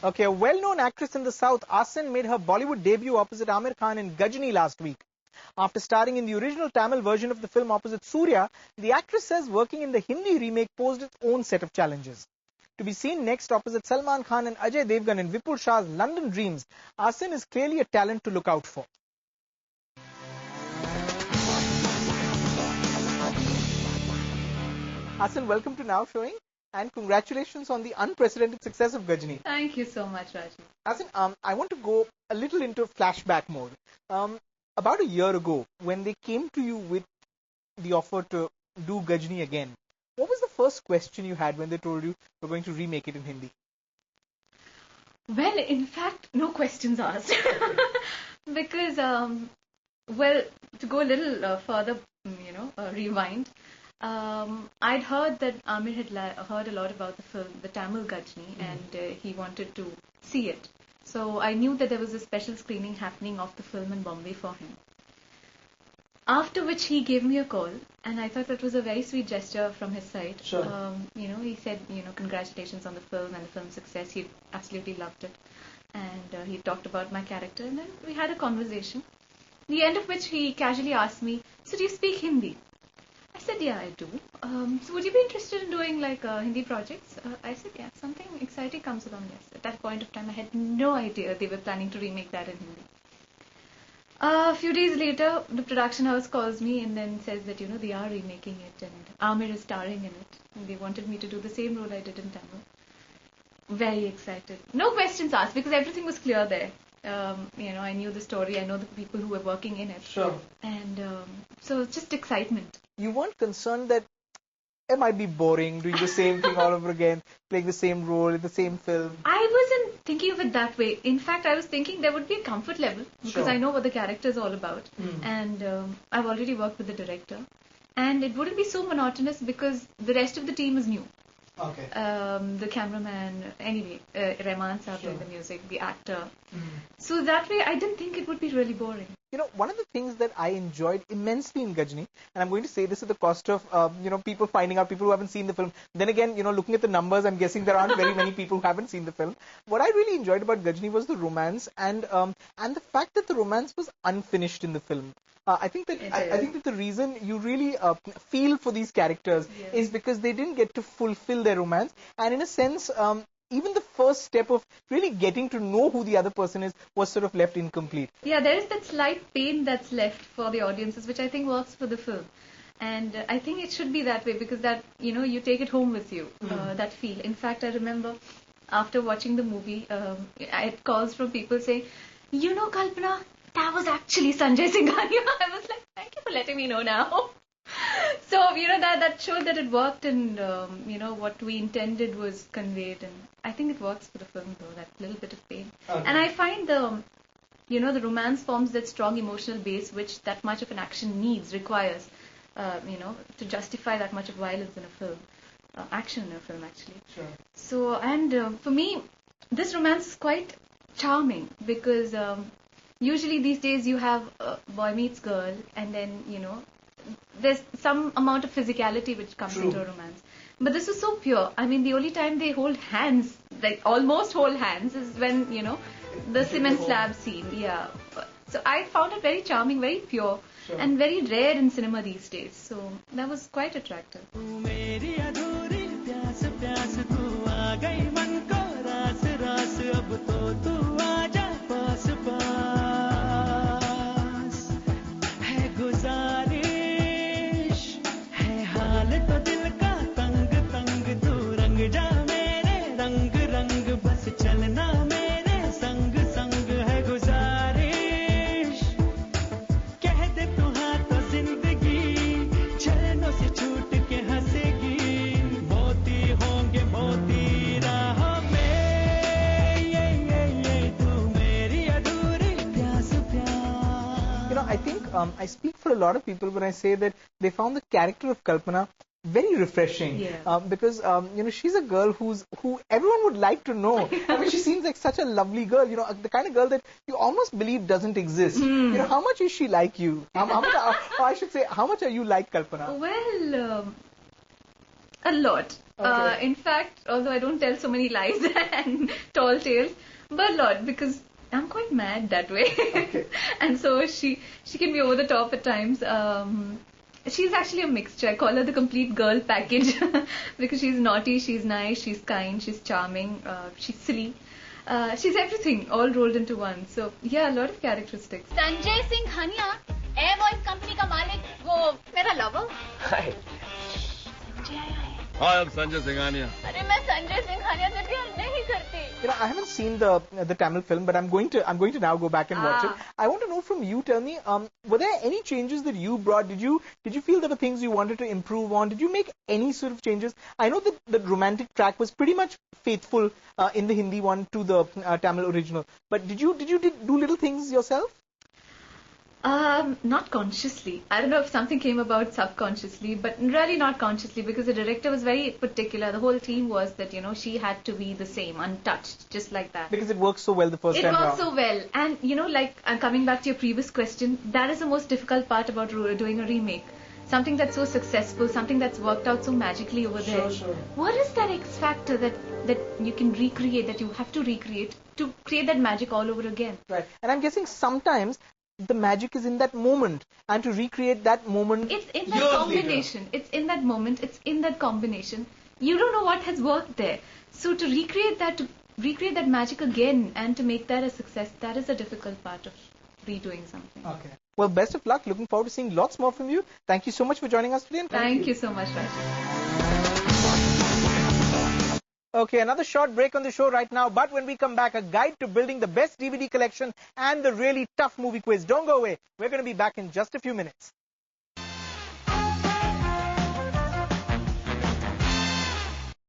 Okay, a well-known actress in the South, Asin, made her Bollywood debut opposite Amir Khan in Ghajini last week. After starring in the original Tamil version of the film opposite Surya, the actress says working in the Hindi remake posed its own set of challenges. To be seen next opposite Salman Khan and Ajay Devgan in Vipul Shah's London Dreams, Asin is clearly a talent to look out for. Asin, welcome to Now Showing, and congratulations on the unprecedented success of Ghajini. Thank you so much, Raju. Asin, I want to go a little into flashback mode. About a year ago, when they came to you with the offer to do Ghajini again, what was the first question you had when they told you we're going to remake it in Hindi? Well, in fact, no questions asked. Because, well, to go a little further, rewind, I'd heard that Amir had heard a lot about the film, the Tamil Ghajini, and he wanted to see it. So I knew that there was a special screening happening of the film in Bombay for him. After which he gave me a call, and I thought that was a very sweet gesture from his side. Sure. He said, congratulations on the film and the film's success. He absolutely loved it. And he talked about my character, and then we had a conversation. The end of which he casually asked me, so do you speak Hindi? I said, yeah, I do. So would you be interested in doing Hindi projects? I said, yeah, something exciting comes along, yes. At that point of time, I had no idea they were planning to remake that in Hindi. A few days later, the production house calls me and then says that, they are remaking it and Amir is starring in it. And they wanted me to do the same role I did in Tamil. Very excited. No questions asked because everything was clear there. I knew the story. I know the people who were working in it. Sure. And so it's just excitement. You weren't concerned that it might be boring, doing the same thing all over again, playing the same role in the same film? I wasn't thinking of it that way. In fact, I was thinking there would be a comfort level because I know what the character is all about. And I've already worked with the director. And it wouldn't be so monotonous because the rest of the team is new. Okay. The cameraman, anyway, Rahman Saab played the music, the actor. So that way, I didn't think it would be really boring. One of the things that I enjoyed immensely in Ghajini, and I'm going to say this at the cost of, people finding out, people who haven't seen the film. Then again, looking at the numbers, I'm guessing there aren't very many people who haven't seen the film. What I really enjoyed about Ghajini was the romance and the fact that the romance was unfinished in the film. I think that the reason you really feel for these characters is because they didn't get to fulfill their romance, and in a sense, even the first step of really getting to know who the other person is was sort of left incomplete. Yeah, there is that slight pain that's left for the audiences, which I think works for the film. And I think it should be that way because that, you take it home with you, that feel. In fact, I remember after watching the movie, I had calls from people saying, Kalpana, that was actually Sanjay Singhania. I was like, thank you for letting me know now. So, that showed that it worked and, what we intended was conveyed. And I think it works for the film, though, that little bit of pain. Okay. And I find the romance forms that strong emotional base, which that much of an action requires, to justify that much of violence in a film. Action in a film, actually. Sure. So, and for me, this romance is quite charming because usually these days you have boy meets girl and then, there's some amount of physicality which comes into a romance. But this was so pure. I mean, the only time they hold hands, like almost hold hands, is when, the cement slab scene. Yeah. So I found it very charming, very pure, and very rare in cinema these days. So that was quite attractive. I think I speak for a lot of people when I say that they found the character of Kalpana very refreshing. Because she's a girl who everyone would like to know. I mean, she seems like such a lovely girl. The kind of girl that you almost believe doesn't exist. How much is she like you? How much, or I should say, how much are you like Kalpana? Well, a lot. Okay. In fact, although I don't tell so many lies and tall tales, but a lot because I'm quite mad that way. Okay. And so she can be over the top at times. She's actually a mixture. I call her the complete girl package because she's naughty, she's nice, she's kind, she's charming, she's silly. She's everything all rolled into one. So yeah, a lot of characteristics. Sanjay Singh Haniyeh air voice company का मालिक वो मेरा lover हाय संजय आया है हाय I'm Sanjay Singhania. अरे मैं Sanjay Singh Haniyeh से प्यार नहीं करती You know, I haven't seen the Tamil film, but I'm going to now go back and watch it. I want to know from you. Tell me, were there any changes that you brought? Did you feel there were things you wanted to improve on? Did you make any sort of changes? I know that the romantic track was pretty much faithful in the Hindi one to the Tamil original. But did you do little things yourself? Not consciously. I don't know if something came about subconsciously, but really not consciously because the director was very particular. The whole team was that, she had to be the same, untouched, just like that. Because it worked so well the first time It around. worked so well. And, I'm coming back to your previous question, that is the most difficult part about doing a remake. Something that's so successful, something that's worked out so magically over there. Sure. What is that X factor that you can recreate, that you have to recreate to create that magic all over again? Right. And I'm guessing sometimes the magic is in that moment, and to recreate that moment. It's in that combination. It's in that moment. It's in that combination. You don't know what has worked there. So to recreate that magic again and to make that a success, that is a difficult part of redoing something. Okay. Well, best of luck. Looking forward to seeing lots more from you. Thank you so much for joining us today. And Thank you so much, Raj. Okay, another short break on the show right now, but when we come back, a guide to building the best DVD collection and the really tough movie quiz. Don't go away. We're going to be back in just a few minutes.